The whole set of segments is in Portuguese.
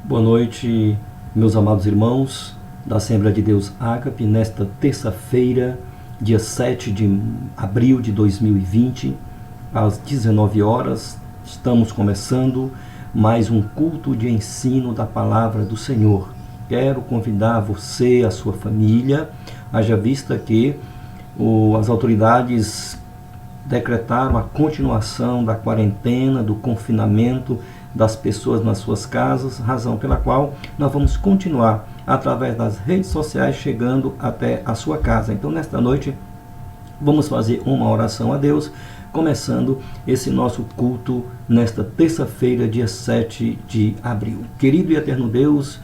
Boa noite, meus amados irmãos da Assembleia de Deus Ágape, nesta terça-feira, dia 7 de abril de 2020, às 19 horas, estamos começando mais um culto de ensino da Palavra do Senhor. Quero convidar você, a sua família, haja vista que as autoridades decretaram a continuação da quarentena, do confinamento das pessoas nas suas casas, razão pela qual nós vamos continuar através das redes sociais chegando até a sua casa. Então, nesta noite, vamos fazer uma oração a Deus, começando esse nosso culto nesta terça-feira, dia 7 de abril. Querido e eterno Deus,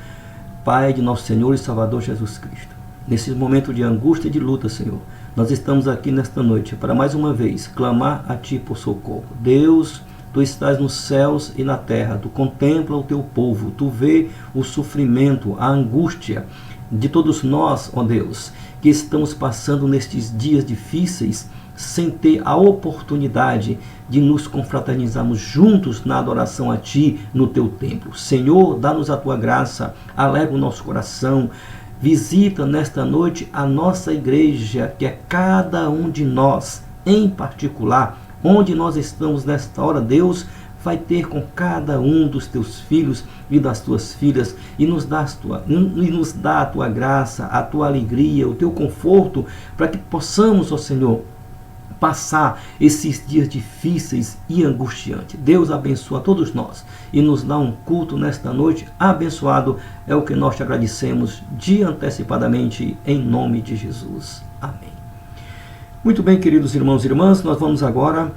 Pai de nosso Senhor e Salvador Jesus Cristo, nesse momento de angústia e de luta, Senhor, nós estamos aqui nesta noite para mais uma vez clamar a Ti por socorro. Deus, Tu estás nos céus e na terra, Tu contempla o Teu povo, Tu vê o sofrimento, a angústia de todos nós, ó Deus, que estamos passando nestes dias difíceis sem ter a oportunidade de nos confraternizarmos juntos na adoração a Ti no Teu templo. Senhor, dá-nos a Tua graça, alegra o nosso coração. Visita nesta noite a nossa igreja, que é cada um de nós, em particular, onde nós estamos nesta hora. Deus vai ter com cada um dos Teus filhos e das Tuas filhas e nos dá a Tua graça, a Tua alegria, o Teu conforto, para que possamos, ó Senhor, passar esses dias difíceis e angustiantes. Deus abençoa a todos nós e nos dá um culto nesta noite abençoado. É o que nós te agradecemos de antecipadamente, em nome de Jesus. Amém. Muito bem, queridos irmãos e irmãs, nós vamos agora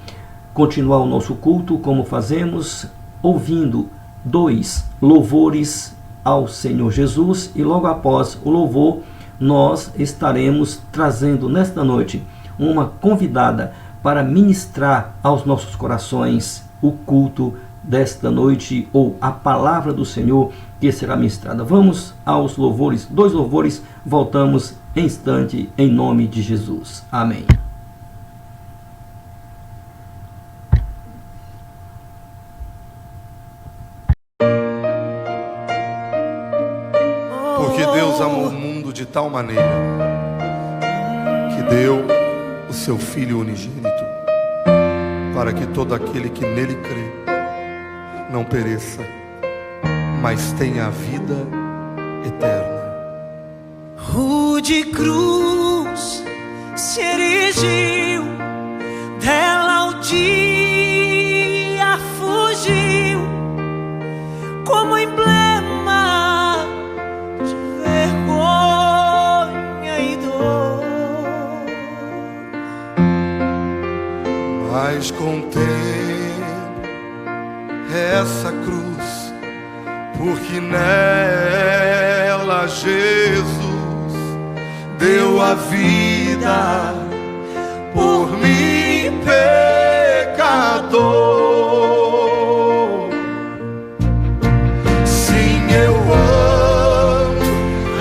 continuar o nosso culto como fazemos, ouvindo 2 louvores ao Senhor Jesus, e logo após o louvor nós estaremos trazendo nesta noite uma convidada para ministrar aos nossos corações o culto desta noite, ou a palavra do Senhor que será ministrada. Vamos aos louvores, 2 louvores, voltamos em instante, em nome de Jesus. Amém. Porque Deus amou o mundo de tal maneira que deu o seu Filho unigênito, para que todo aquele que nele crê não pereça, mas tenha a vida eterna. Rude cruz se erigiu, dela o dia fugiu, como emblema de vergonha e dor. Mas contemple essa cruz, porque nela Jesus deu a vida por mim, pecador. Sim, eu amo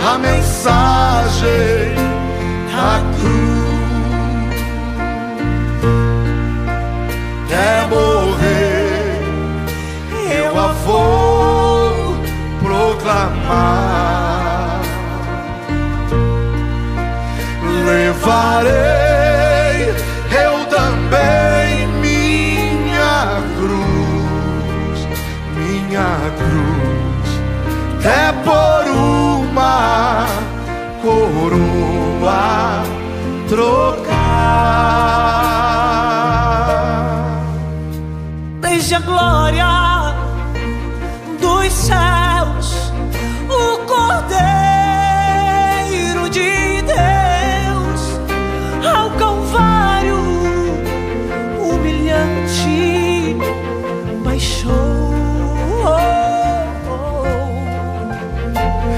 a mensagem da cruz. É morrer, eu a vou proclamar. Levarei eu também minha cruz, até por uma coroa trocar. Desde a glória dos céus, o Cordeiro de Deus ao Calvário humilhante baixou.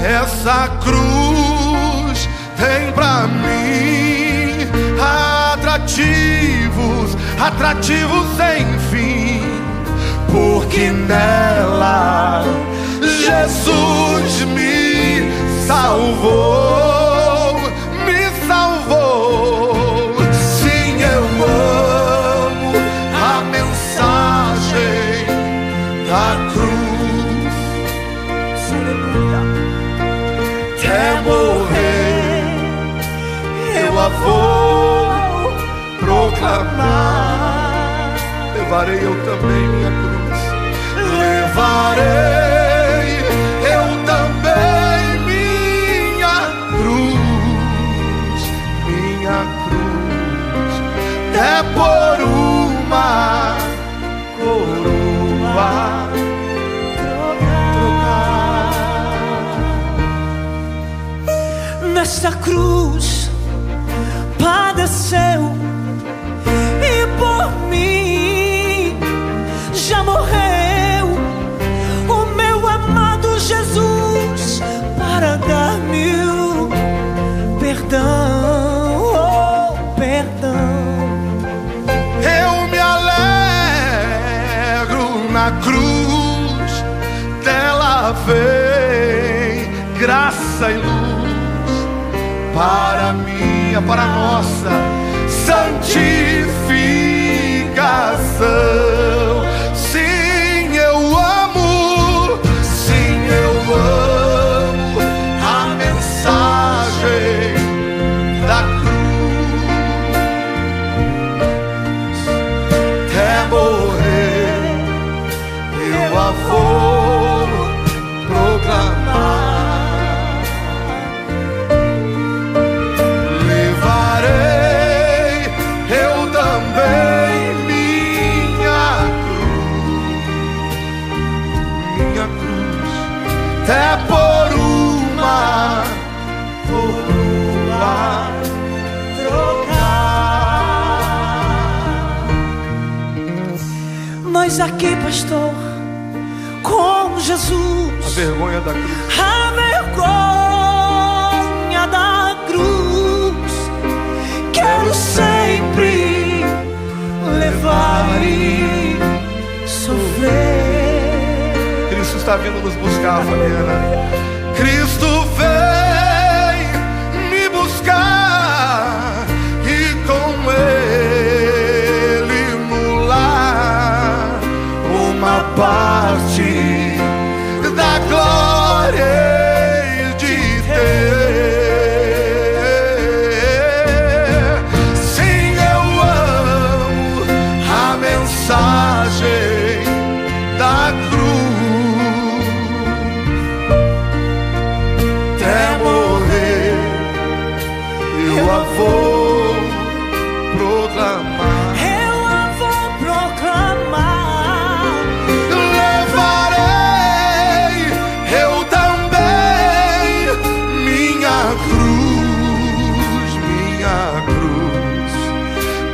Essa cruz tem pra mim atrativos sem fim, porque nela Jesus me salvou, Sim, eu amo a mensagem da cruz. a vou proclamar. Levarei eu também minha cruz. Levarei eu também minha cruz. Minha cruz. É por uma coroa trocar. Nesta cruz padeceu e por mim já morreu o meu amado Jesus para dar-me o perdão, oh, perdão. Eu me alegro na cruz, dela vem graça e luz para minha, para nossa santificação. Sim, eu amo a mensagem da cruz. Até morrer eu a vou proclamar. Levarei eu também minha cruz, até por uma coroa trocar. Nós aqui, pastor, com Jesus, A vergonha da cruz. a vergonha da cruz, quero sempre levar e sofrer. Cristo está vindo nos buscar, Fabiana. Cristo vem me buscar e com Ele emular uma parte da glória de ter. Sim, eu amo a mensagem da cruz. Até morrer eu a vou proclamar. Eu a vou proclamar. Levarei eu também minha cruz,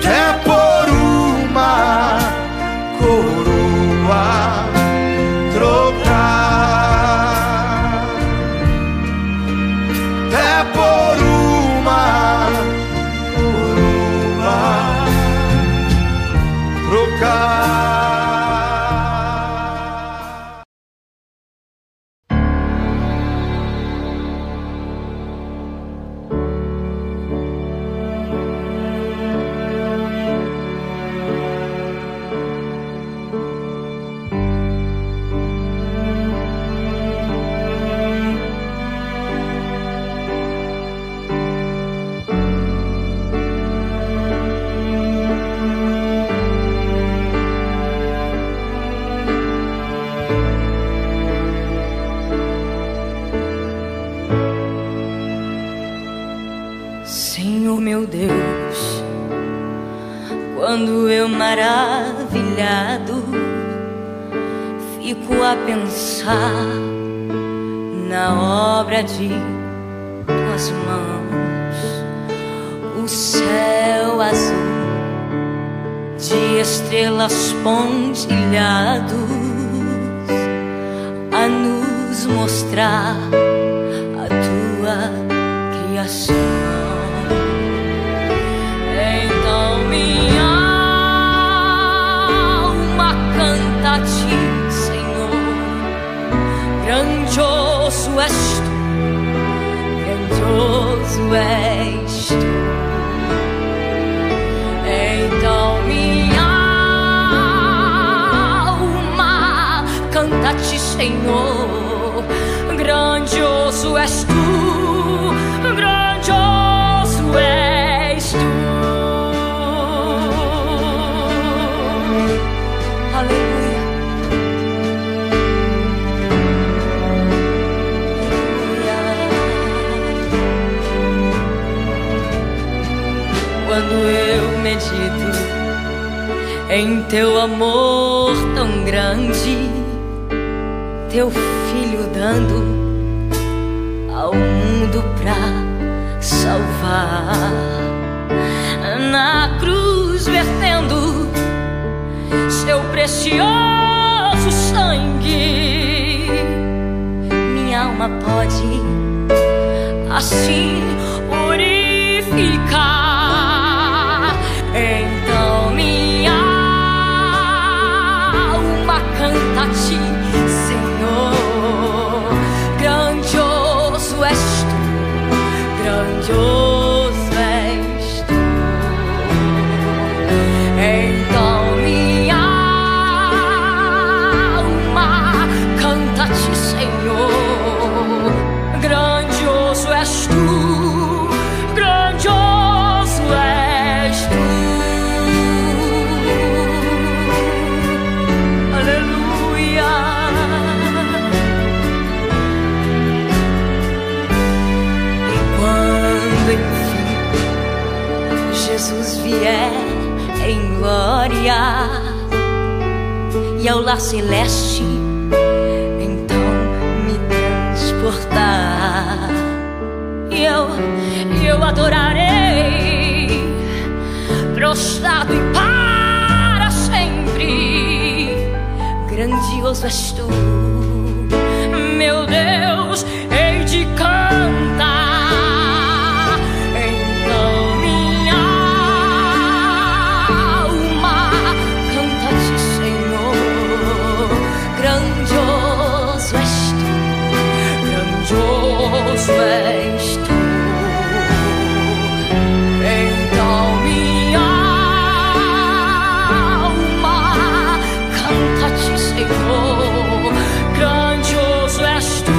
que é por uma coroa trocar. É por uma coroa trocar. Senhor meu Deus, quando eu maravilhado fico a pensar na obra de tuas mãos, o céu azul de estrelas pontilhados a nos mostrar a tua criação. Então minha alma canta a ti, Senhor. Grandioso és tu, grandioso és tu. Então minha alma canta a ti, Senhor. Grandioso és tu, grandioso és tu. em teu amor tão grande, teu filho dando ao mundo pra salvar, na cruz vertendo seu precioso sangue. Minha alma pode assim purificar. Então minha alma canta-te, Senhor. Grandioso és tu, grandioso és tu. Então minha alma canta-te, Senhor. Grandioso és tu, grandioso és tu. Aleluia. E quando enfim Jesus vier em glória e ao lar celeste então me transportar, e eu adorarei prostrado e para sempre. Grandioso és tu, meu Deus, hei de cantar. Então minha alma canta-te, Senhor. Grandioso és tu, grandioso és tu. Então minha alma canta-te, Senhor. Grandioso és tu,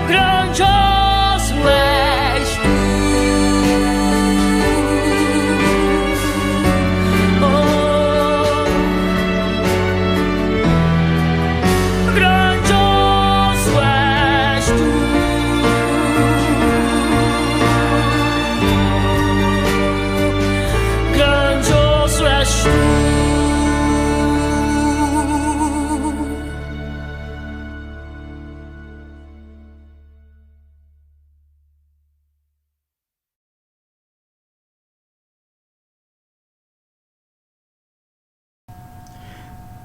grandioso és tu. Oh, grandioso és tu. Grandioso és tu.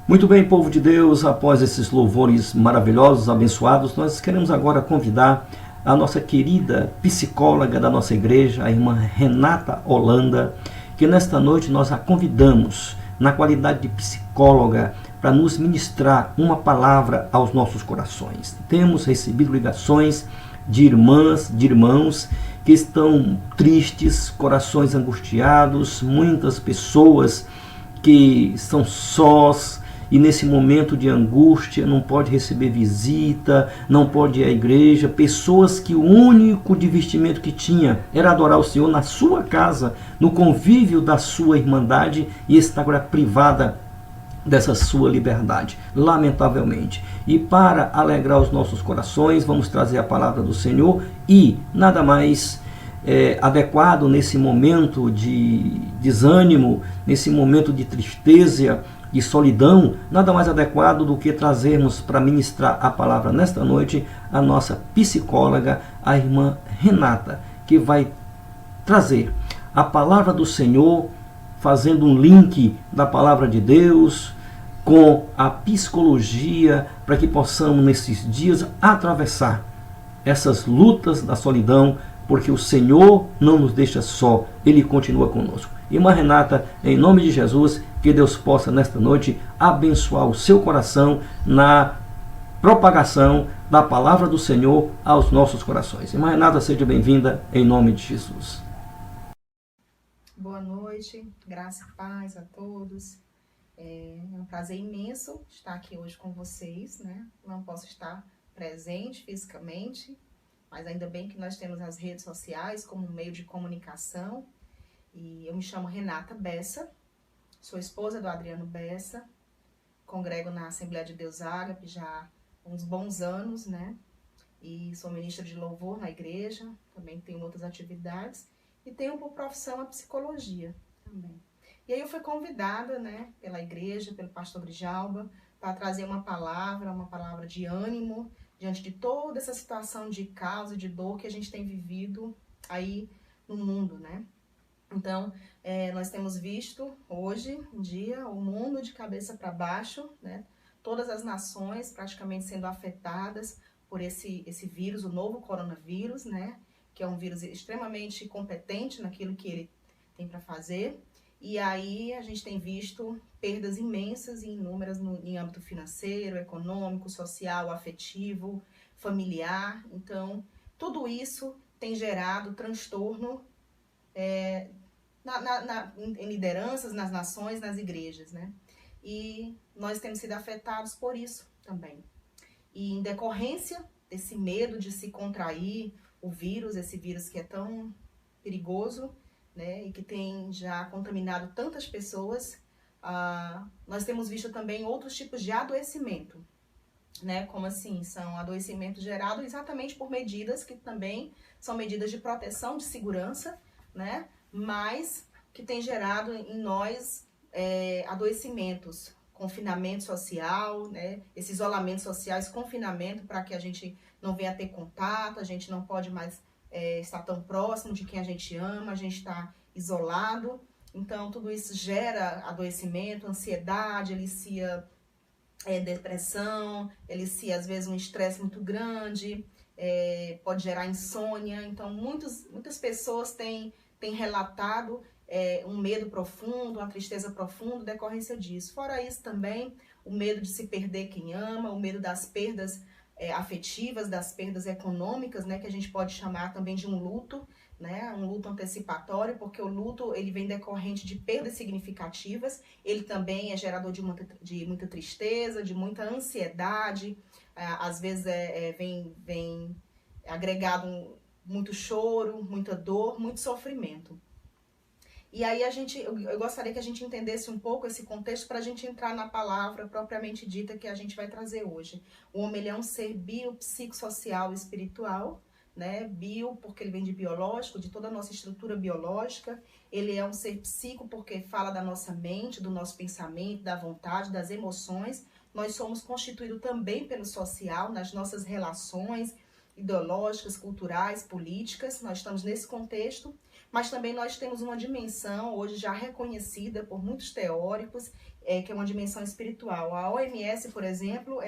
Muito bem, povo de Deus, após esses louvores maravilhosos, abençoados, nós queremos agora convidar a nossa querida psicóloga da nossa igreja, a irmã Renata Holanda, que nesta noite nós a convidamos, na qualidade de psicóloga, para nos ministrar uma palavra aos nossos corações. Temos recebido ligações de irmãs, de irmãos que estão tristes, corações angustiados, muitas pessoas que estão sós e nesse momento de angústia não pode receber visita, não pode ir à igreja, pessoas que o único divertimento que tinha era adorar o Senhor na sua casa, no convívio da sua irmandade, e está agora privada dessa sua liberdade, lamentavelmente. E para alegrar os nossos corações, vamos trazer a palavra do Senhor, e nada mais adequado nesse momento de desânimo, nesse momento de tristeza, de solidão, nada mais adequado do que trazermos para ministrar a palavra nesta noite a nossa psicóloga, a irmã Renata, que vai trazer a palavra do Senhor, fazendo um link da palavra de Deus com a psicologia, para que possamos nesses dias atravessar essas lutas da solidão, porque o Senhor não nos deixa só, Ele continua conosco. Irmã Renata, em nome de Jesus, que Deus possa nesta noite abençoar o seu coração na propagação da palavra do Senhor aos nossos corações. Irmã Renata, seja bem-vinda em nome de Jesus. Boa noite, graça e paz a todos. É um prazer imenso estar aqui hoje com vocês, né? Não posso estar presente fisicamente, mas ainda bem que nós temos as redes sociais como meio de comunicação. E eu me chamo Renata Bessa, sou esposa do Adriano Bessa, congrego na Assembleia de Deus Ágape já há uns bons anos, né? E sou ministra de louvor na igreja, também tenho outras atividades e tenho por profissão a psicologia também. E aí eu fui convidada, né, pela igreja, pelo pastor Grijalba, para trazer uma palavra de ânimo, diante de toda essa situação de caos e de dor que a gente tem vivido aí no mundo, né? Então, nós temos visto hoje em dia o mundo de cabeça para baixo, né? Todas as nações praticamente sendo afetadas por esse vírus, o novo coronavírus, né? Que é um vírus extremamente competente naquilo que ele tem para fazer. E aí a gente tem visto perdas imensas e inúmeras em âmbito financeiro, econômico, social, afetivo, familiar. Então, tudo isso tem gerado transtorno em lideranças, nas nações, nas igrejas, né? E nós temos sido afetados por isso também. E em decorrência desse medo de se contrair o vírus, esse vírus que é tão perigoso, né, e que tem já contaminado tantas pessoas, nós temos visto também outros tipos de adoecimento, né, como assim, são adoecimentos gerados exatamente por medidas que também são medidas de proteção, de segurança, né, mas que tem gerado em nós adoecimentos, confinamento social, né, esse isolamento social, esse confinamento para que a gente não venha a ter contato, a gente não pode mais estar tão próximo de quem a gente ama, a gente está isolado. Então, tudo isso gera adoecimento, ansiedade, elicia depressão, elicia, às vezes, um estresse muito grande, pode gerar insônia. Então, muitas pessoas têm relatado um medo profundo, uma tristeza profunda, decorrência disso. Fora isso também, o medo de se perder quem ama, o medo das perdas afetivas, das perdas econômicas, né, que a gente pode chamar também de um luto, né, um luto antecipatório, porque o luto ele vem decorrente de perdas significativas, ele também é gerador de muita tristeza, de muita ansiedade, às vezes vem agregado muito choro, muita dor, muito sofrimento. E aí eu gostaria que a gente entendesse um pouco esse contexto para a gente entrar na palavra propriamente dita que a gente vai trazer hoje. O homem ele é um ser biopsicossocial e espiritual, né? Bio porque ele vem de biológico, de toda a nossa estrutura biológica. Ele é um ser psico porque fala da nossa mente, do nosso pensamento, da vontade, das emoções. Nós somos constituídos também pelo social, nas nossas relações ideológicas, culturais, políticas. Nós estamos nesse contexto. Mas também nós temos uma dimensão, hoje já reconhecida por muitos teóricos, que é uma dimensão espiritual. A OMS, por exemplo,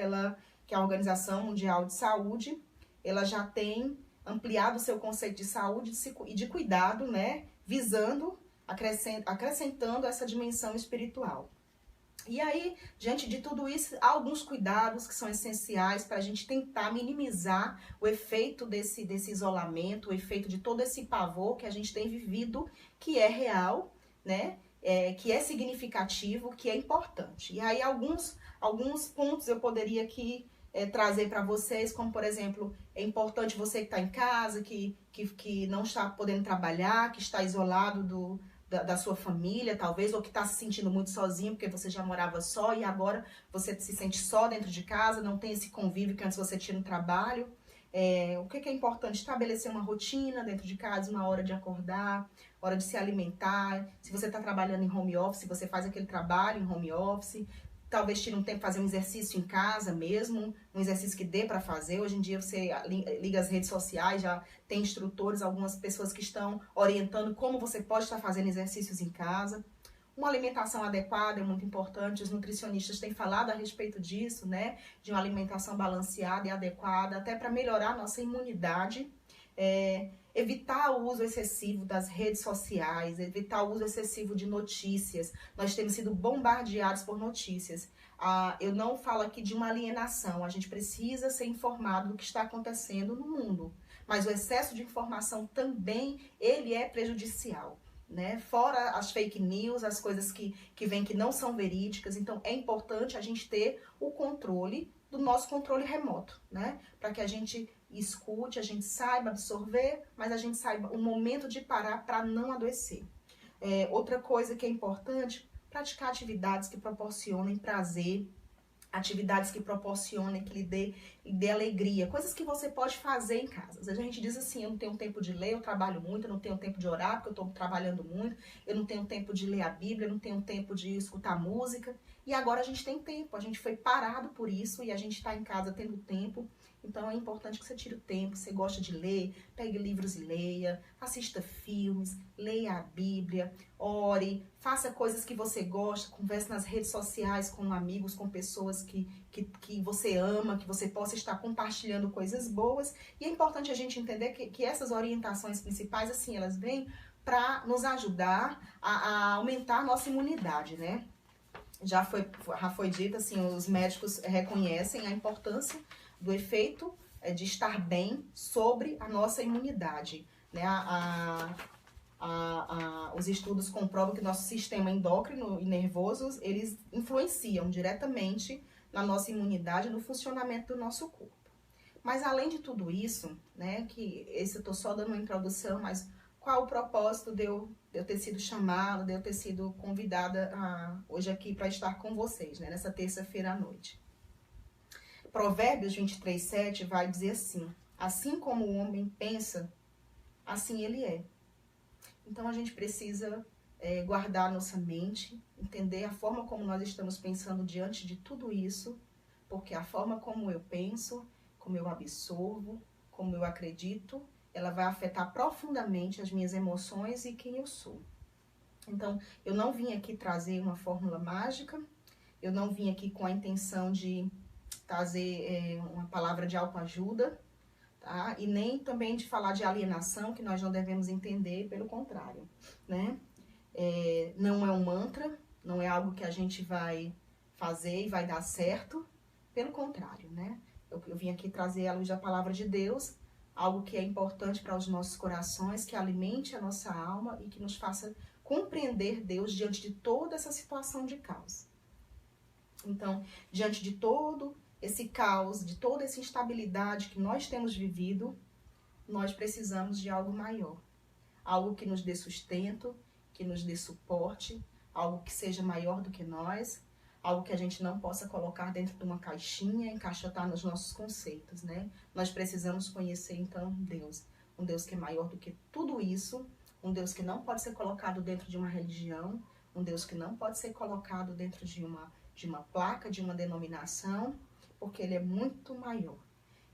que é a Organização Mundial de Saúde, ela já tem ampliado o seu conceito de saúde e de cuidado, né, visando, acrescentando essa dimensão espiritual. E aí, diante de tudo isso, há alguns cuidados que são essenciais para a gente tentar minimizar o efeito desse isolamento, o efeito de todo esse pavor que a gente tem vivido, que é real, né? Que é significativo, que é importante. E aí, alguns pontos eu poderia aqui trazer para vocês, como, por exemplo, é importante você que está em casa, que não está podendo trabalhar, que está isolado da sua família, talvez, ou que está se sentindo muito sozinho, porque você já morava só e agora você se sente só dentro de casa, não tem esse convívio que antes você tinha no trabalho. O que é importante? Estabelecer uma rotina dentro de casa, uma hora de acordar, hora de se alimentar. Se você está trabalhando em home office, você faz aquele trabalho em home office. Talvez tire um tempo para fazer um exercício em casa mesmo, um exercício que dê para fazer. Hoje em dia você liga as redes sociais, já tem instrutores, algumas pessoas que estão orientando como você pode estar fazendo exercícios em casa. Uma alimentação adequada é muito importante, os nutricionistas têm falado a respeito disso, né? De uma alimentação balanceada e adequada, até para melhorar a nossa imunidade. Evitar o uso excessivo das redes sociais, evitar o uso excessivo de notícias. Nós temos sido bombardeados por notícias. Eu não falo aqui de uma alienação, a gente precisa ser informado do que está acontecendo no mundo. Mas o excesso de informação também, ele é prejudicial, né? Fora as fake news, as coisas que vêm que não são verídicas. Então, é importante a gente ter o controle do nosso controle remoto, né? Para que a gente escute, a gente saiba absorver, mas a gente saiba o momento de parar para não adoecer. Outra coisa que é importante, praticar atividades que proporcionem prazer, atividades que proporcionem, que lhe dê alegria, coisas que você pode fazer em casa. Às vezes a gente diz assim, eu não tenho tempo de ler, eu trabalho muito, eu não tenho tempo de orar, porque eu estou trabalhando muito, eu não tenho tempo de ler a Bíblia, eu não tenho tempo de escutar música. E agora a gente tem tempo, a gente foi parado por isso e a gente está em casa tendo tempo. Então é importante que você tire o tempo, você gosta de ler, pegue livros e leia, assista filmes, leia a Bíblia, ore, faça coisas que você gosta, converse nas redes sociais com amigos, com pessoas que você ama, que você possa estar compartilhando coisas boas. E é importante a gente entender que essas orientações principais, assim, elas vêm para nos ajudar a aumentar a nossa imunidade, né? Já foi dito, assim, os médicos reconhecem a importância do efeito de estar bem sobre a nossa imunidade, né? Os estudos comprovam que nosso sistema endócrino e nervoso, eles influenciam diretamente na nossa imunidade, no funcionamento do nosso corpo. Mas além de tudo isso, né, que esse eu estou só dando uma introdução, mas qual o propósito de eu ter sido chamada, de eu ter sido convidada hoje aqui para estar com vocês, né, nessa terça-feira à noite? Provérbios 23:7 vai dizer assim: assim como o homem pensa, assim ele é. Então a gente precisa guardar nossa mente, entender a forma como nós estamos pensando diante de tudo isso, porque a forma como eu penso, como eu absorvo, como eu acredito, ela vai afetar profundamente as minhas emoções e quem eu sou. Então, eu não vim aqui trazer uma fórmula mágica, eu não vim aqui com a intenção de trazer uma palavra de autoajuda, tá? E nem também de falar de alienação, que nós não devemos entender, pelo contrário, né? Não é um mantra, não é algo que a gente vai fazer e vai dar certo, pelo contrário, né? Eu vim aqui trazer à luz da palavra de Deus, algo que é importante para os nossos corações, que alimente a nossa alma e que nos faça compreender Deus diante de toda essa situação de caos. Então, diante de todo esse caos, de toda essa instabilidade que nós temos vivido, nós precisamos de algo maior. Algo que nos dê sustento, que nos dê suporte, algo que seja maior do que nós, algo que a gente não possa colocar dentro de uma caixinha, encaixotar nos nossos conceitos, né? Nós precisamos conhecer, então, Deus. Um Deus que é maior do que tudo isso, um Deus que não pode ser colocado dentro de uma religião, um Deus que não pode ser colocado dentro de uma placa, de uma denominação, porque Ele é muito maior.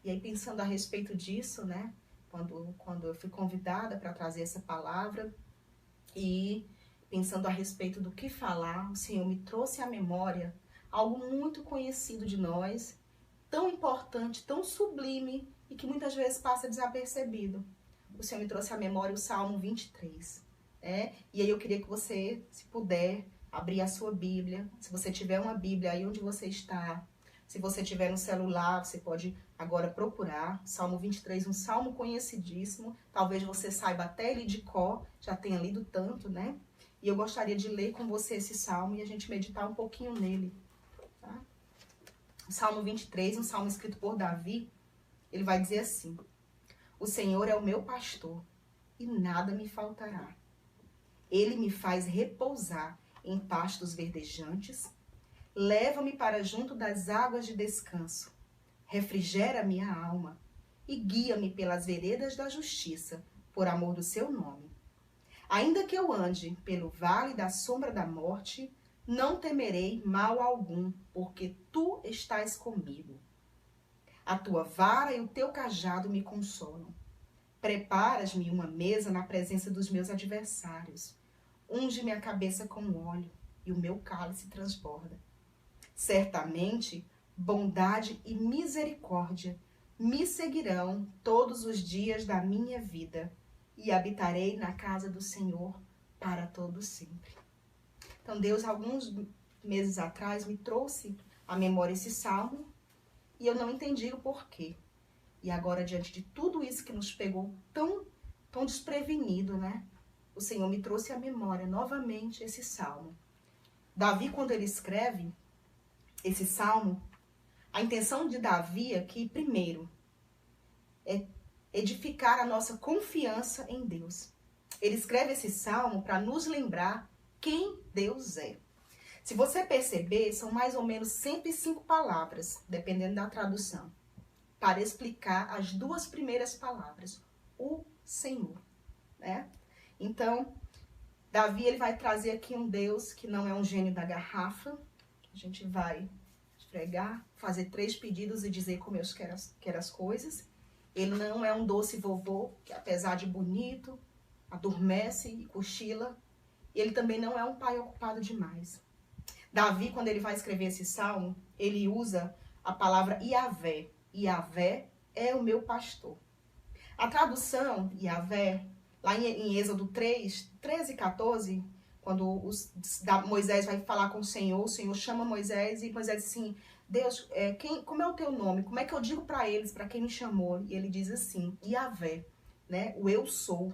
E aí, pensando a respeito disso, né? Quando eu fui convidada para trazer essa palavra e pensando a respeito do que falar, o Senhor me trouxe à memória algo muito conhecido de nós, tão importante, tão sublime e que muitas vezes passa desapercebido. O Senhor me trouxe à memória o Salmo 23. E aí eu queria que você, se puder, abrir a sua Bíblia. Se você tiver uma Bíblia aí onde você está, se você tiver no celular, você pode agora procurar. Salmo 23, um salmo conhecidíssimo. Talvez você saiba até ele de cor, já tenha lido tanto, né? E eu gostaria de ler com você esse salmo e a gente meditar um pouquinho nele. Tá? O Salmo 23, um salmo escrito por Davi, ele vai dizer assim: o Senhor é o meu pastor e nada me faltará. Ele me faz repousar em pastos verdejantes, leva-me para junto das águas de descanso, refrigera minha alma e guia-me pelas veredas da justiça, por amor do seu nome. Ainda que eu ande pelo vale da sombra da morte, não temerei mal algum, porque tu estás comigo. A tua vara e o teu cajado me consolam. Preparas-me uma mesa na presença dos meus adversários. Unge minha cabeça com óleo e o meu cálice transborda. Certamente, bondade e misericórdia me seguirão todos os dias da minha vida e habitarei na casa do Senhor para todo sempre. Então, Deus, alguns meses atrás, me trouxe à memória esse salmo e eu não entendi o porquê. E agora, diante de tudo isso que nos pegou tão desprevenido, né? O Senhor me trouxe à memória novamente esse salmo. Davi, quando ele escreve esse salmo, a intenção de Davi aqui, primeiro, é edificar a nossa confiança em Deus. Ele escreve esse salmo para nos lembrar quem Deus é. Se você perceber, são mais ou menos 105 palavras, dependendo da tradução, para explicar as duas primeiras palavras, o Senhor, né? Então, Davi, ele vai trazer aqui um Deus que não é um gênio da garrafa. A gente vai esfregar, fazer 3 pedidos e dizer como eu quero as coisas. Ele não é um doce vovô, que apesar de bonito, adormece e cochila. E ele também não é um pai ocupado demais. Davi, quando ele vai escrever esse salmo, ele usa a palavra Iavé. Iavé é o meu pastor. A tradução Iavé, lá em Êxodo 3, 13 e 14, quando Moisés vai falar com o Senhor chama Moisés e Moisés diz assim, Deus, como é o teu nome? Como é que eu digo para eles, para quem me chamou? E ele diz assim, Iavé, né? O eu sou,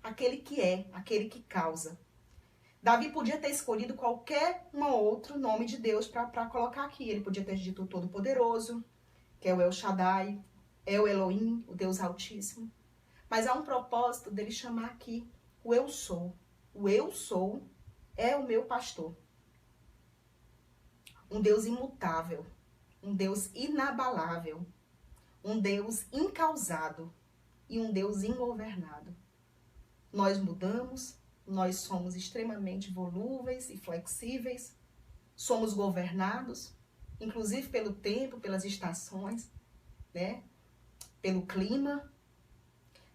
aquele que é, aquele que causa. Davi podia ter escolhido qualquer outro nome de Deus para colocar aqui. Ele podia ter dito o Todo-Poderoso, que é o El Shaddai, é o Elohim, o Deus Altíssimo. Mas há um propósito dele chamar aqui o eu sou. O eu sou é o meu pastor. Um Deus imutável, um Deus inabalável, um Deus incausado e um Deus ingovernado. Nós mudamos, nós somos extremamente volúveis e flexíveis, somos governados, inclusive pelo tempo, pelas estações, né? Pelo clima.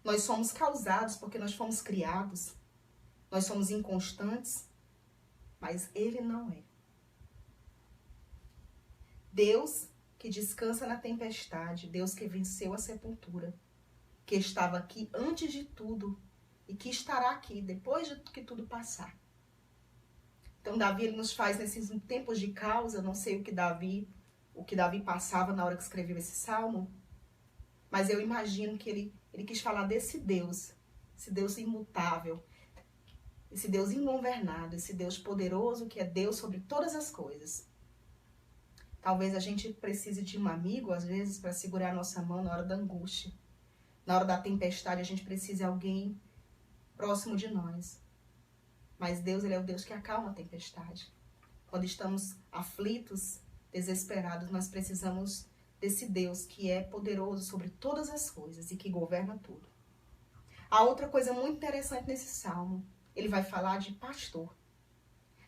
Nós somos causados porque nós fomos criados, nós somos inconstantes, mas Ele não é. Deus que descansa na tempestade, Deus que venceu a sepultura, que estava aqui antes de tudo e que estará aqui depois de que tudo passar. Então Davi, ele nos faz nesses tempos de causa, não sei o que Davi passava na hora que escreveu esse salmo, mas eu imagino que ele quis falar desse Deus, esse Deus imutável, esse Deus ingovernado, esse Deus poderoso que é Deus sobre todas as coisas. Talvez a gente precise de um amigo, às vezes, para segurar a nossa mão na hora da angústia. Na hora da tempestade, a gente precisa de alguém próximo de nós. Mas Deus, Ele é o Deus que acalma a tempestade. Quando estamos aflitos, desesperados, nós precisamos desse Deus que é poderoso sobre todas as coisas e que governa tudo. A outra coisa muito interessante nesse salmo, ele vai falar de pastor.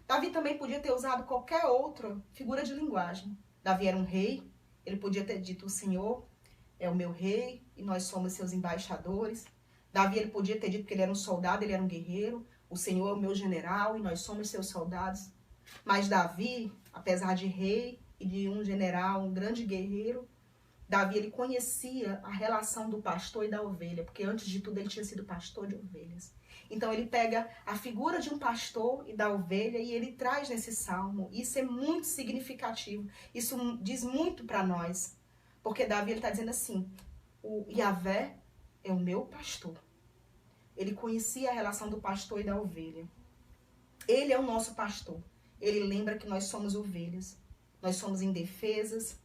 Davi também podia ter usado qualquer outra figura de linguagem. Davi era um rei, ele podia ter dito, o Senhor é o meu rei e nós somos seus embaixadores. Davi, ele podia ter dito que ele era um soldado, ele era um guerreiro. O Senhor é o meu general e nós somos seus soldados. Mas Davi, apesar de rei e de um general, um grande guerreiro, Davi, ele conhecia a relação do pastor e da ovelha, porque antes de tudo ele tinha sido pastor de ovelhas. Então ele pega a figura de um pastor e da ovelha e ele traz nesse salmo. Isso é muito significativo. Isso diz muito para nós. Porque Davi está dizendo assim, o Iavé é o meu pastor. Ele conhecia a relação do pastor e da ovelha. Ele é o nosso pastor. Ele lembra que nós somos ovelhas. Nós somos indefesas.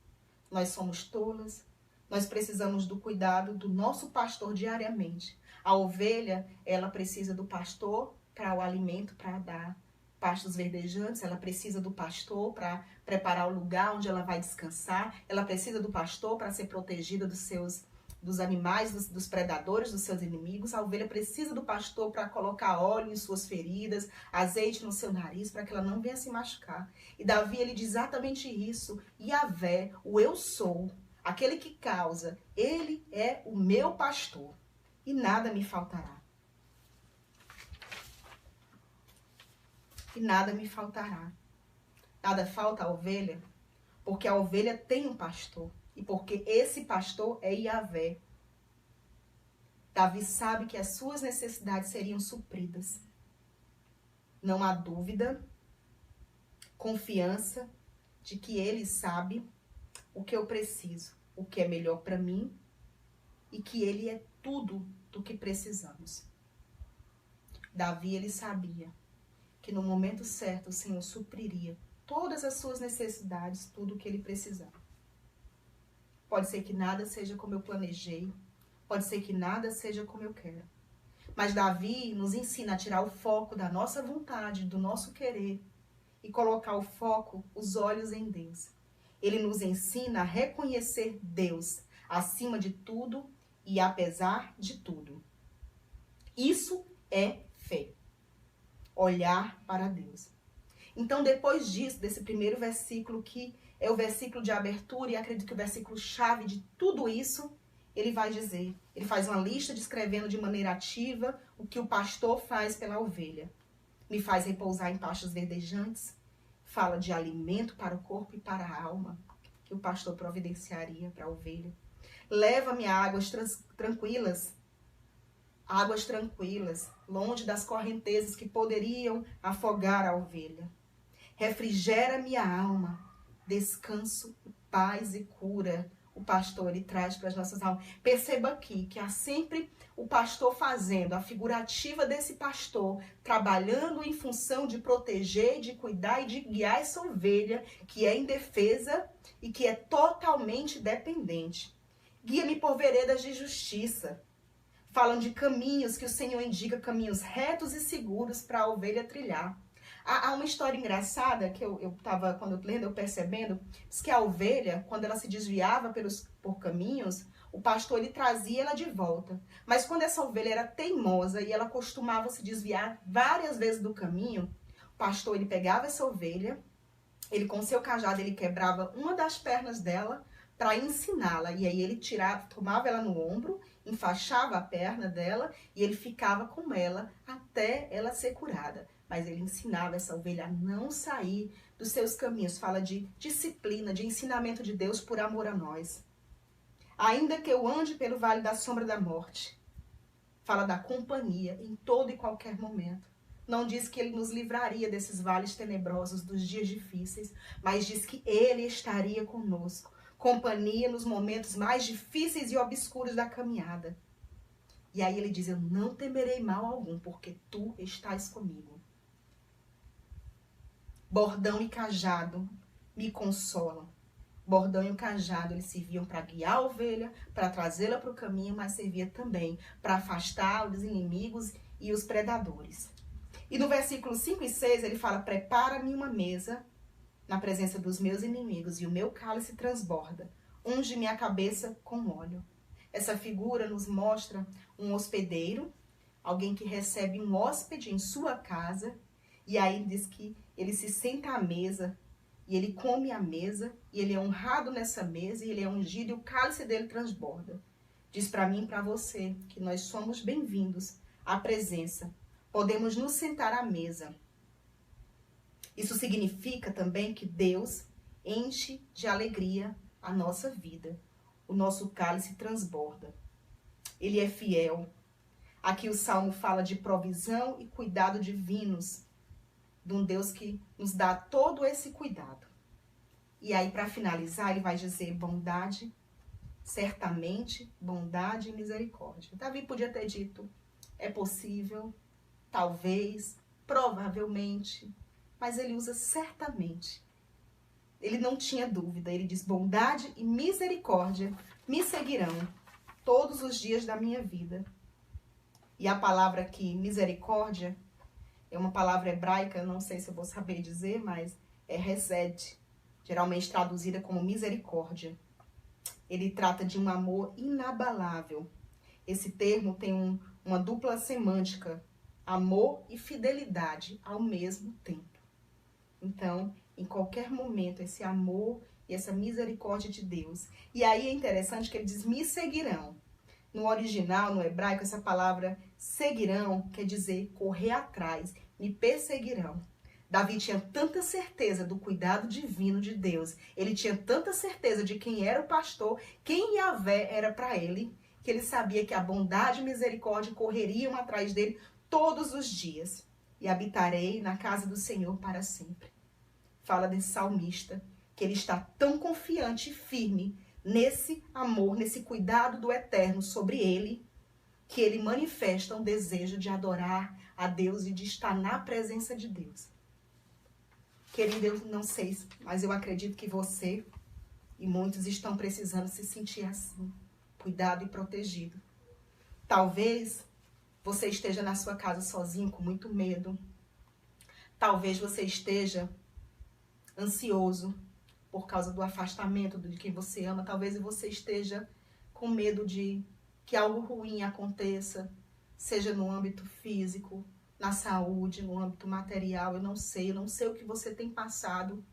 Nós somos tolas. Nós precisamos do cuidado do nosso pastor diariamente. A ovelha, ela precisa do pastor para o alimento, para dar pastos verdejantes. Ela precisa do pastor para preparar o lugar onde ela vai descansar. Ela precisa do pastor para ser protegida dos animais, dos predadores, dos seus inimigos. A ovelha precisa do pastor para colocar óleo em suas feridas, azeite no seu nariz, para que ela não venha se machucar. E Davi, ele diz exatamente isso. Iavé, o eu sou, aquele que causa, ele é o meu pastor. E nada me faltará. E nada me faltará. Nada falta à ovelha, porque a ovelha tem um pastor. E porque esse pastor é Iavé. Davi sabe que as suas necessidades seriam supridas. Não há dúvida, confiança de que ele sabe o que eu preciso, o que é melhor para mim e que ele é tudo do que precisamos. Davi, ele sabia que no momento certo o Senhor supriria todas as suas necessidades, tudo o que ele precisava. Pode ser que nada seja como eu planejei, pode ser que nada seja como eu quero. Mas Davi nos ensina a tirar o foco da nossa vontade, do nosso querer, e colocar o foco, os olhos em Deus. Ele nos ensina a reconhecer Deus acima de tudo e apesar de tudo. Isso é fé. Olhar para Deus. Então, depois disso, desse primeiro versículo, que é o versículo de abertura, e acredito que o versículo chave de tudo isso, ele vai dizer, ele faz uma lista descrevendo de maneira ativa o que o pastor faz pela ovelha. Me faz repousar em pastos verdejantes, fala de alimento para o corpo e para a alma, que o pastor providenciaria para a ovelha. Leva-me a águas tranquilas, longe das correntezas que poderiam afogar a ovelha. Refrigera minha alma, descanso, paz e cura. O pastor, ele traz para as nossas almas. Perceba aqui que há sempre o pastor fazendo, a figurativa desse pastor, trabalhando em função de proteger, de cuidar e de guiar essa ovelha que é indefesa e que é totalmente dependente. Guia-me por veredas de justiça. Falam de caminhos que o Senhor indica, caminhos retos e seguros para a ovelha trilhar. Há uma história engraçada que eu estava, quando eu lendo, eu percebendo, diz que a ovelha, quando ela se desviava por caminhos, o pastor ele trazia ela de volta. Mas quando essa ovelha era teimosa e ela costumava se desviar várias vezes do caminho, o pastor ele pegava essa ovelha, ele com seu cajado ele quebrava uma das pernas dela para ensiná-la. E aí ele tomava ela no ombro, enfaixava a perna dela e ele ficava com ela até ela ser curada. Mas ele ensinava essa ovelha a não sair dos seus caminhos. Fala de disciplina, de ensinamento de Deus por amor a nós. Ainda que eu ande pelo vale da sombra da morte. Fala da companhia em todo e qualquer momento. Não diz que ele nos livraria desses vales tenebrosos, dos dias difíceis, mas diz que ele estaria conosco. Companhia nos momentos mais difíceis e obscuros da caminhada. E aí ele diz, eu não temerei mal algum, porque tu estás comigo. Bordão e cajado me consolam. Bordão e o cajado, eles serviam para guiar a ovelha, para trazê-la para o caminho, mas servia também para afastar os inimigos e os predadores. E no versículo 5 e 6, ele fala, prepara-me uma mesa na presença dos meus inimigos, e o meu cálice transborda. Unge minha cabeça com óleo. Essa figura nos mostra um hospedeiro, alguém que recebe um hóspede em sua casa, e aí diz que ele se senta à mesa, e ele come à mesa, e ele é honrado nessa mesa, e ele é ungido, e o cálice dele transborda. Diz para mim e para você que nós somos bem-vindos à presença. Podemos nos sentar à mesa. Isso significa também que Deus enche de alegria a nossa vida. O nosso cálice transborda. Ele é fiel. Aqui o Salmo fala de provisão e cuidado divinos, de um Deus que nos dá todo esse cuidado. E aí, para finalizar, ele vai dizer bondade, certamente, bondade e misericórdia. Davi podia ter dito, é possível, talvez, provavelmente, mas ele usa certamente. Ele não tinha dúvida, ele diz, bondade e misericórdia me seguirão todos os dias da minha vida. E a palavra aqui, misericórdia, é uma palavra hebraica, não sei se eu vou saber dizer, mas é hesed, geralmente traduzida como misericórdia. Ele trata de um amor inabalável. Esse termo tem uma dupla semântica, amor e fidelidade ao mesmo tempo. Então, em qualquer momento, esse amor e essa misericórdia de Deus. E aí é interessante que ele diz, me seguirão. No original, no hebraico, essa palavra seguirão quer dizer correr atrás, me perseguirão. Davi tinha tanta certeza do cuidado divino de Deus, ele tinha tanta certeza de quem era o pastor, quem Yahvé era para ele, que ele sabia que a bondade e misericórdia correriam atrás dele todos os dias. E habitarei na casa do Senhor para sempre. Fala desse salmista, que ele está tão confiante e firme nesse amor, nesse cuidado do Eterno sobre ele, que ele manifesta um desejo de adorar a Deus e de estar na presença de Deus. Querido, eu não sei, mas eu acredito que você e muitos estão precisando se sentir assim, cuidado e protegido. Talvez você esteja na sua casa sozinho, com muito medo. Talvez você esteja ansioso por causa do afastamento de quem você ama. Talvez você esteja com medo de que algo ruim aconteça, seja no âmbito físico, na saúde, no âmbito material. Eu não sei o que você tem passado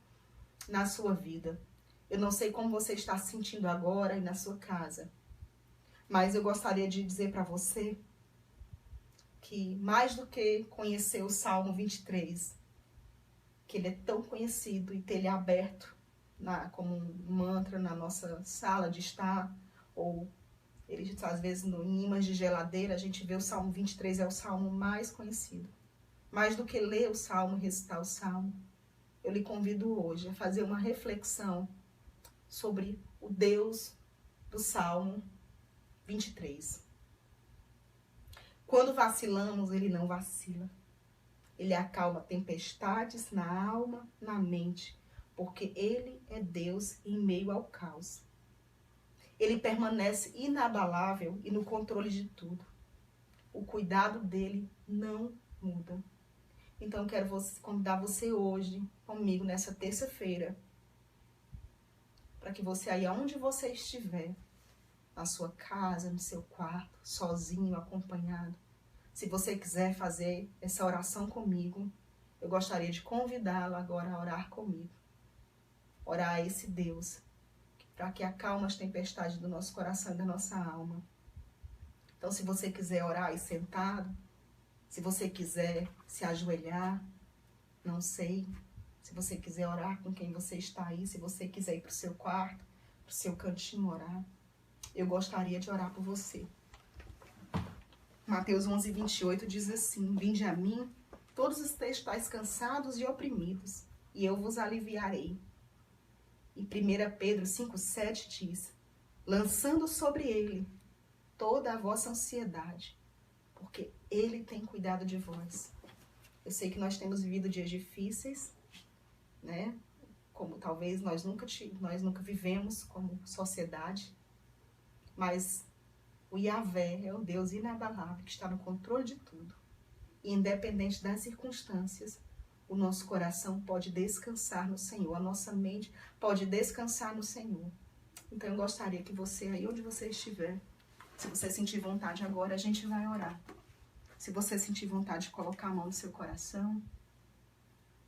na sua vida. Eu não sei como você está se sentindo agora e na sua casa. Mas eu gostaria de dizer para você que mais do que conhecer o Salmo 23, que ele é tão conhecido e ter ele aberto como um mantra na nossa sala de estar, ou ele às vezes em imãs de geladeira, a gente vê o Salmo 23, é o Salmo mais conhecido. Mais do que ler o Salmo, recitar o Salmo, eu lhe convido hoje a fazer uma reflexão sobre o Deus do Salmo 23. Quando vacilamos, ele não vacila. Ele acalma tempestades na alma, na mente, porque ele é Deus em meio ao caos. Ele permanece inabalável e no controle de tudo. O cuidado dele não muda. Então, eu quero convidar você hoje, comigo, nessa terça-feira, para que você, aí onde você estiver, na sua casa, no seu quarto, sozinho, acompanhado, se você quiser fazer essa oração comigo, eu gostaria de convidá-lo agora a orar comigo. Orar a esse Deus, para que acalme as tempestades do nosso coração e da nossa alma. Então, se você quiser orar aí sentado, se você quiser se ajoelhar, não sei. Se você quiser orar com quem você está aí, se você quiser ir para o seu quarto, para o seu cantinho orar, eu gostaria de orar por você. Mateus 11:28 diz assim: Vinde a mim, todos os que estáis cansados e oprimidos, e eu vos aliviarei. E 1 Pedro 5:7 diz: Lançando sobre ele toda a vossa ansiedade, porque ele tem cuidado de vós. Eu sei que nós temos vivido dias difíceis, né? Como talvez nós nunca vivemos como sociedade, mas o Yahvé é o Deus inabalável que está no controle de tudo. E independente das circunstâncias, o nosso coração pode descansar no Senhor, a nossa mente pode descansar no Senhor. Então eu gostaria que você, aí onde você estiver, se você sentir vontade agora, a gente vai orar. Se você sentir vontade de colocar a mão no seu coração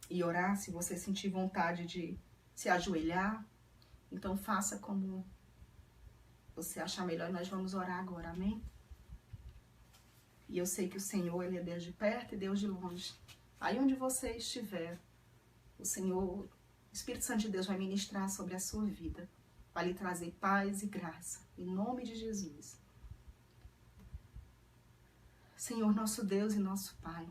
e orar, se você sentir vontade de se ajoelhar, então faça como você achar melhor, nós vamos orar agora, amém? E eu sei que o Senhor, ele é Deus de perto e Deus de longe. Aí onde você estiver, o Senhor, o Espírito Santo de Deus vai ministrar sobre a sua vida, vai lhe trazer paz e graça, em nome de Jesus. Senhor, nosso Deus e nosso Pai,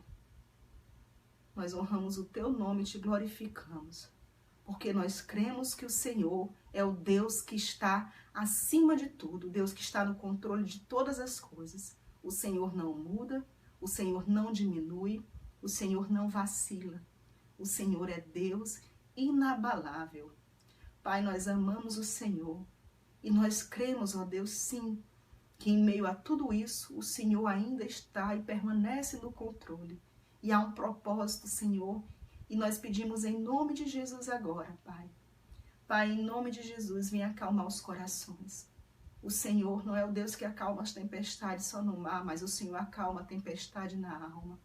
nós honramos o Teu nome e Te glorificamos, porque nós cremos que o Senhor é o Deus que está acima de tudo, o Deus que está no controle de todas as coisas. O Senhor não muda, o Senhor não diminui, o Senhor não vacila. O Senhor é Deus inabalável. Pai, nós amamos o Senhor e nós cremos, ó Deus, sim, que em meio a tudo isso, o Senhor ainda está e permanece no controle. E há um propósito, Senhor, e nós pedimos em nome de Jesus agora, Pai. Pai, em nome de Jesus, venha acalmar os corações. O Senhor não é o Deus que acalma as tempestades só no mar, mas o Senhor acalma a tempestade na alma.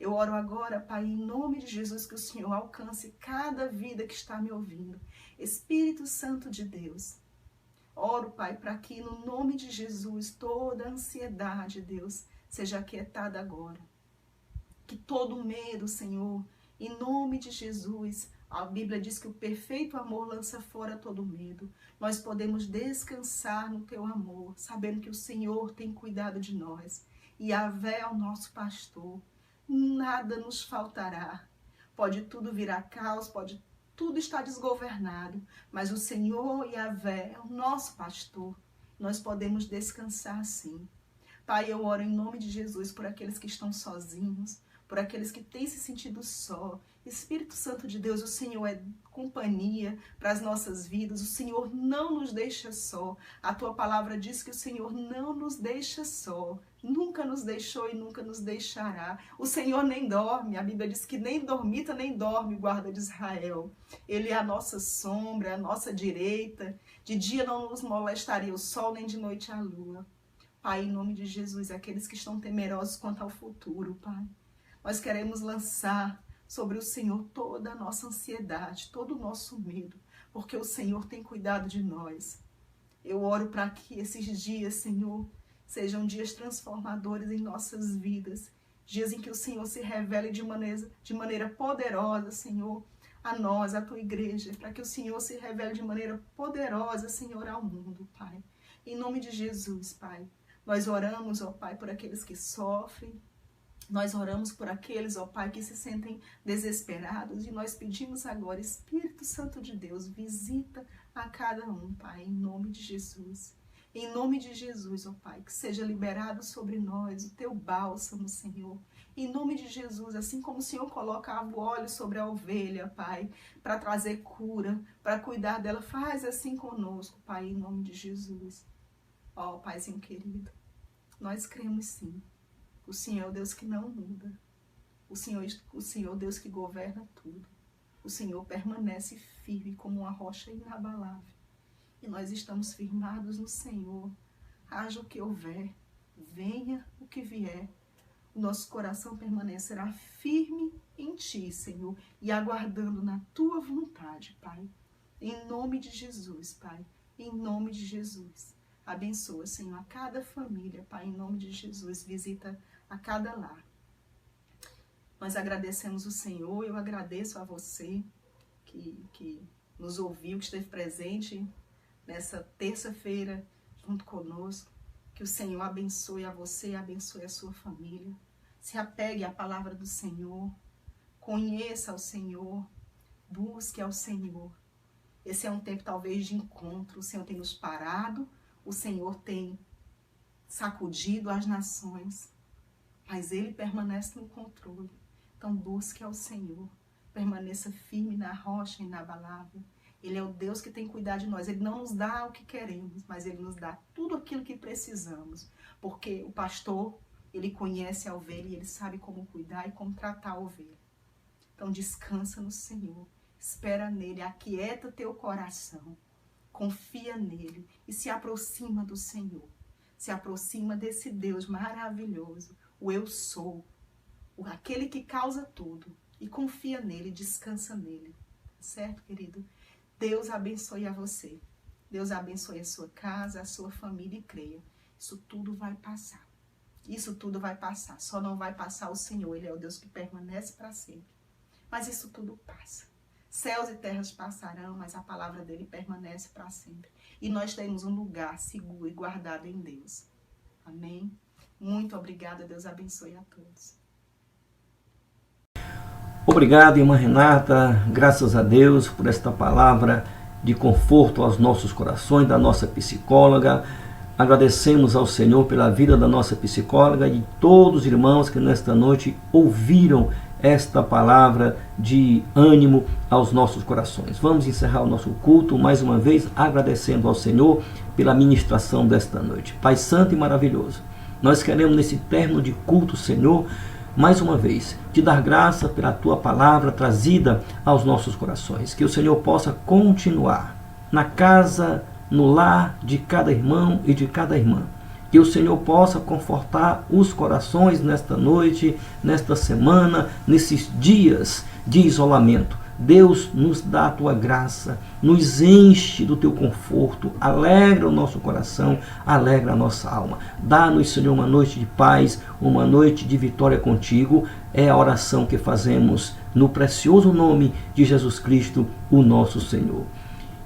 Eu oro agora, Pai, em nome de Jesus, que o Senhor alcance cada vida que está me ouvindo. Espírito Santo de Deus, oro, Pai, para que no nome de Jesus toda ansiedade, Deus, seja aquietada agora. Que todo medo, Senhor, em nome de Jesus, a Bíblia diz que o perfeito amor lança fora todo medo. Nós podemos descansar no Teu amor, sabendo que o Senhor tem cuidado de nós. E Yahvé é o nosso pastor. Nada nos faltará. Pode tudo virar caos, pode tudo estar desgovernado, mas o Senhor Yahvé é o nosso pastor. Nós podemos descansar sim. Pai, eu oro em nome de Jesus por aqueles que estão sozinhos, por aqueles que têm se sentido só. Espírito Santo de Deus, o Senhor é companhia para as nossas vidas, o Senhor não nos deixa só. A tua palavra diz que o Senhor não nos deixa só, nunca nos deixou e nunca nos deixará. O Senhor nem dorme, a Bíblia diz que nem dormita nem dorme o guarda de Israel. Ele é a nossa sombra, a nossa direita, de dia não nos molestaria o sol, nem de noite a lua. Pai, em nome de Jesus, aqueles que estão temerosos quanto ao futuro, Pai, nós queremos lançar sobre o Senhor toda a nossa ansiedade, todo o nosso medo, porque o Senhor tem cuidado de nós. Eu oro para que esses dias, Senhor, sejam dias transformadores em nossas vidas, dias em que o Senhor se revele de maneira poderosa, Senhor, a nós, a tua igreja, para que o Senhor se revele de maneira poderosa, Senhor, ao mundo, Pai. Em nome de Jesus, Pai, nós oramos, ó Pai, por aqueles que sofrem, nós oramos por aqueles, ó Pai, que se sentem desesperados, e nós pedimos agora, Espírito Santo de Deus, visita a cada um, Pai, em nome de Jesus. Em nome de Jesus, ó Pai, que seja liberado sobre nós o teu bálsamo, Senhor. Em nome de Jesus, assim como o Senhor colocava o óleo sobre a ovelha, Pai, para trazer cura, para cuidar dela, faz assim conosco, Pai, em nome de Jesus. Ó Paizinho querido, nós cremos sim. O Senhor é o Deus que não muda. O Senhor é o Deus que governa tudo. O Senhor permanece firme como uma rocha inabalável. E nós estamos firmados no Senhor. Haja o que houver, venha o que vier. O nosso coração permanecerá firme em Ti, Senhor, e aguardando na Tua vontade, Pai. Em nome de Jesus, Pai. Em nome de Jesus. Abençoa, Senhor, a cada família, Pai. Em nome de Jesus, visita a cada lar. Nós agradecemos o Senhor, eu agradeço a você que nos ouviu, que esteve presente nessa terça-feira junto conosco. Que o Senhor abençoe a você, abençoe a sua família. Se apegue à palavra do Senhor, conheça o Senhor, busque ao Senhor. Esse é um tempo talvez de encontro, o Senhor tem nos parado, o Senhor tem sacudido as nações, mas Ele permanece no controle. Então busque ao Senhor, permaneça firme na rocha inabalável. Ele é o Deus que tem cuidado de nós. Ele não nos dá o que queremos, mas Ele nos dá tudo aquilo que precisamos. Porque o pastor, ele conhece a ovelha e ele sabe como cuidar e como tratar a ovelha. Então descansa no Senhor, espera nele, aquieta teu coração, confia nele e se aproxima do Senhor. Se aproxima desse Deus maravilhoso, o eu sou, aquele que causa tudo, e confia nele, descansa nele. Certo, querido? Deus abençoe a você. Deus abençoe a sua casa, a sua família e creia. Isso tudo vai passar. Isso tudo vai passar. Só não vai passar o Senhor. Ele é o Deus que permanece para sempre. Mas isso tudo passa. Céus e terras passarão, mas a palavra dele permanece para sempre. E nós temos um lugar seguro e guardado em Deus. Amém? Muito obrigada. Deus abençoe a todos. Obrigado, irmã Renata, graças a Deus por esta palavra de conforto aos nossos corações, da nossa psicóloga. Agradecemos ao Senhor pela vida da nossa psicóloga e de todos os irmãos que nesta noite ouviram esta palavra de ânimo aos nossos corações. Vamos encerrar o nosso culto mais uma vez agradecendo ao Senhor pela ministração desta noite. Pai Santo e maravilhoso, nós queremos nesse término de culto, Senhor, mais uma vez, te dar graça pela tua palavra trazida aos nossos corações. Que o Senhor possa continuar na casa, no lar de cada irmão e de cada irmã. Que o Senhor possa confortar os corações nesta noite, nesta semana, nesses dias de isolamento. Deus, nos dá a tua graça, nos enche do teu conforto, alegra o nosso coração, alegra a nossa alma. Dá-nos, Senhor, uma noite de paz, uma noite de vitória contigo. É a oração que fazemos no precioso nome de Jesus Cristo, o nosso Senhor.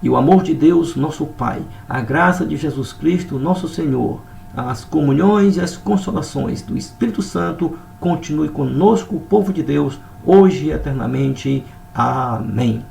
E o amor de Deus, nosso Pai, a graça de Jesus Cristo, nosso Senhor, as comunhões e as consolações do Espírito Santo continue conosco, o povo de Deus, hoje e eternamente. Amém.